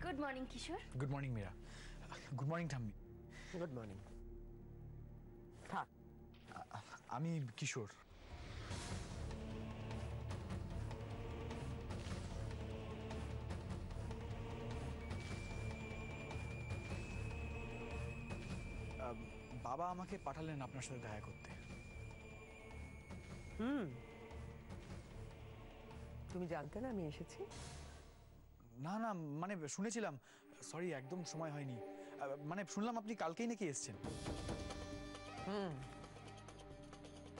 Good morning Kishore. Good morning Meera. Good morning ঠাম্মি। Good morning. থাক, আমি কিশোর। বাবা আমাকে পাঠালেন আপনার সাথে দেখা করতে। তুমি জানতে না আমি এসেছি? না না, মানে শুনেছিলাম। সরি, একদম সময় হয়নি। মানে শুনলাম আপনি কালকেই নাকি এসেছেন।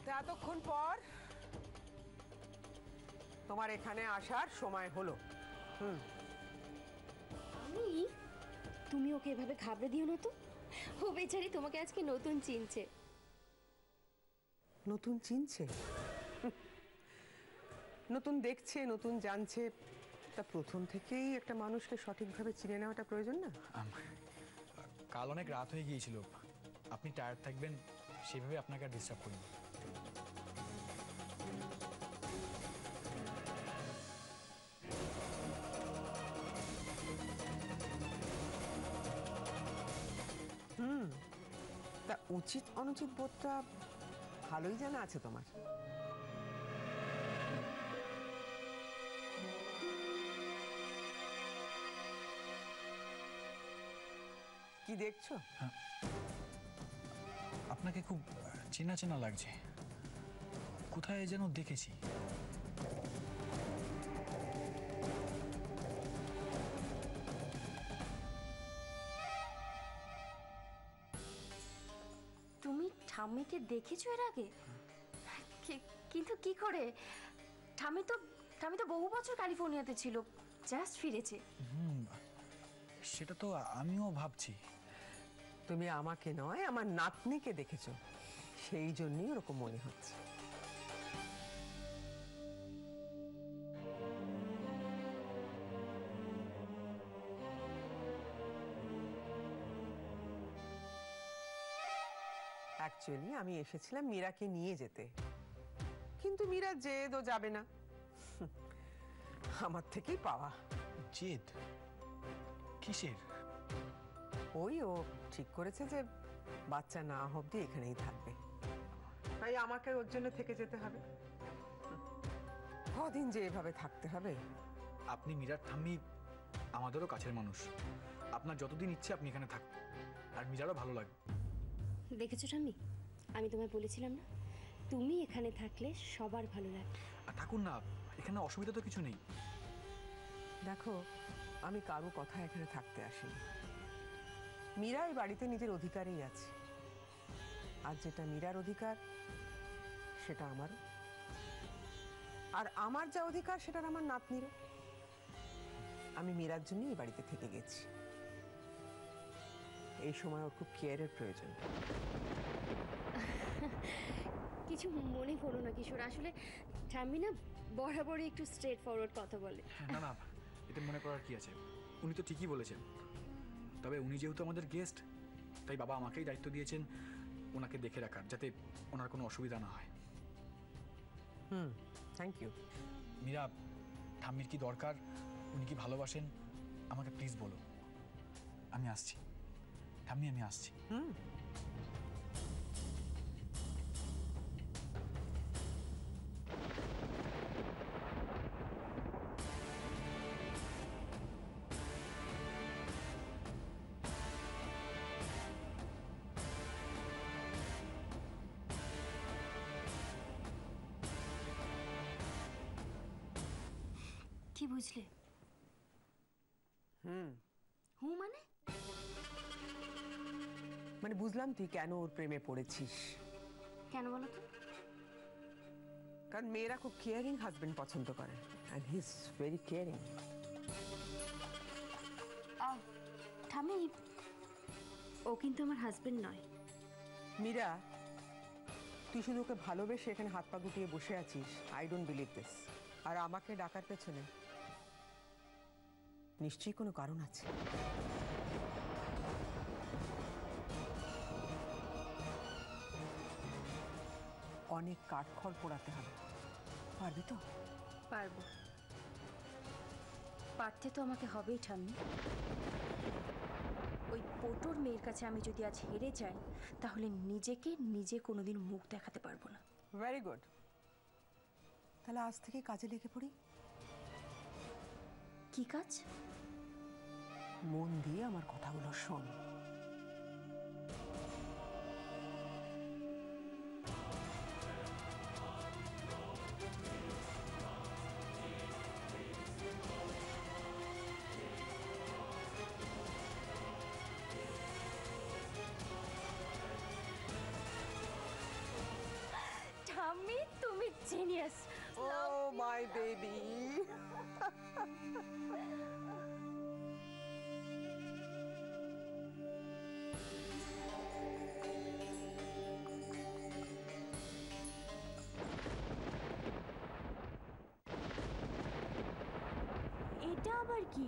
তা এতক্ষণ পর তোমার এখানে আসার সময় হলো। আমি? তুমি ওকে এভাবে ঘাবড়ে দিও না তো। ও বেচারি তোমাকে আজকে নতুন চিনছে। নতুন চিনছে, নতুন দেখছে, নতুন জানছে। তা প্রথম থেকেই একটা মানুষকে সঠিকভাবে চিনে নেওয়াটা প্রয়োজন না? কাল অনেক রাত হয়ে গিয়েছিল, আপনি টায়ার্ড থাকবেন সেভাবে আপনাকে আর ডিস্টার্ব করিনি। তা উচিত অনুচিত বোধটা ভালোই জানা আছে তোমার। কি দেখছো? আপনাকে খুব চেনা চেনা লাগছে, কোথায় যেন দেখেছি। তুমি ঠাম্মিকে দেখেছো এর আগে? কিন্তু কি করে? ঠাম্মি তো বহু বছর ক্যালিফোর্নিয়াতে ছিল, জাস্ট ফিরেছে। সেটা তো আমিও ভাবছি। তুমি আমাকে নয়, আমার নাতনিকে দেখেছো, সেই জন্যই ওরকম মনে হচ্ছে। অ্যাকচুয়ালি আমি এসেছিলাম মীরাকে নিয়ে যেতে, কিন্তু মীরা জেদও যাবে না। আমার থেকেই পাওয়া। জেদ কিসের? ওই ও ঠিক করেছে যে বাচ্চা না অবধি এখানেই থাকবে, তাই আমাকে ওর জন্য থেকে যেতে হবে। কদিন যে এভাবে থাকতে হবে। আপনি মীরার ঠাম্মি আমাদেরও কাছের মানুষ, আপনার যতদিন ইচ্ছে আপনি এখানে থাকুন, আর মীরারও ভালো লাগবে। দেখেছো ঠাম্মি, আমি তোমায় বলেছিলাম না, তুমি এখানে থাকলে সবার ভালো লাগবে। আর থাকুন না, এখানে অসুবিধা তো কিছু নেই। দেখো, আমি কারো কথা এখানে থাকতে আসিনি। মীরা এই বাড়িতে নিজের অধিকারেই আছে, আর যেটা মীরার অধিকার সেটা আমার, আর আমার যা অধিকার সেটার আমার নাতনিরও। আমি মীরার জন্য এই বাড়িতে থেকে গেছি। এই সময় ওর খুব কেয়ারের প্রয়োজন। কিছু মনে করো না কিশোর, আসলে ঠাম্মি না বরাবরই একটু স্ট্রেট ফরওয়ার্ড কথা বলে। না না, এতে মনে করার কি আছে, উনি তো ঠিকই বলেছেন। তবে উনি যেহেতু আমাদের গেস্ট, তাই বাবা আমাকেই দায়িত্ব দিয়েছেন ওনাকে দেখে রাখার, যাতে ওনার কোনো অসুবিধা না হয়। Thank you. মীরা, ঠাম্মির কি দরকার, উনি কি ভালোবাসেন, আমাকে প্লিজ বলো। আমি আসছি ঠাম্মি, আমি আসছি। কি বুঝলে? হু মানে? মানে বুঝলাম তুই কেন ওর প্রেমে পড়েছিস। কেন বলো তো? কারণ মেয়েরা খুব কেয়ারিং হাজবেন্ড পছন্দ করে, and he is very caring. ঠাম্মি, ও কিন্তু আমার হাজবেন্ড নয়। মীরা, তুই শুধু ওকে ভালোবেসে এখানে হাত পা গুটিয়ে বসে আছিস। I don't believe this. আর আমাকে ডাকার পেছনে নিশ্চয়ই কোনো কারণ আছে। অনেক কাঠখড় পোড়াতে হবে, পারবি তো? পারবো। পারতে তো আমাকে হবেই ঠাম্মি। ওই পোটোর মেয়ের কাছে আমি যদি আজ হেরে যাই তাহলে নিজেকে নিজে কোনোদিন মুখ দেখাতে পারবো না। ভেরি গুড, তাহলে আজ থেকে কাজে লেগে পড়ি। কি কাজ? মন দিয়ে আমার কথাগুলো শোন। ঠাম্মি তুমি জিনিয়াস। Oh, my baby. এটা আবার কি?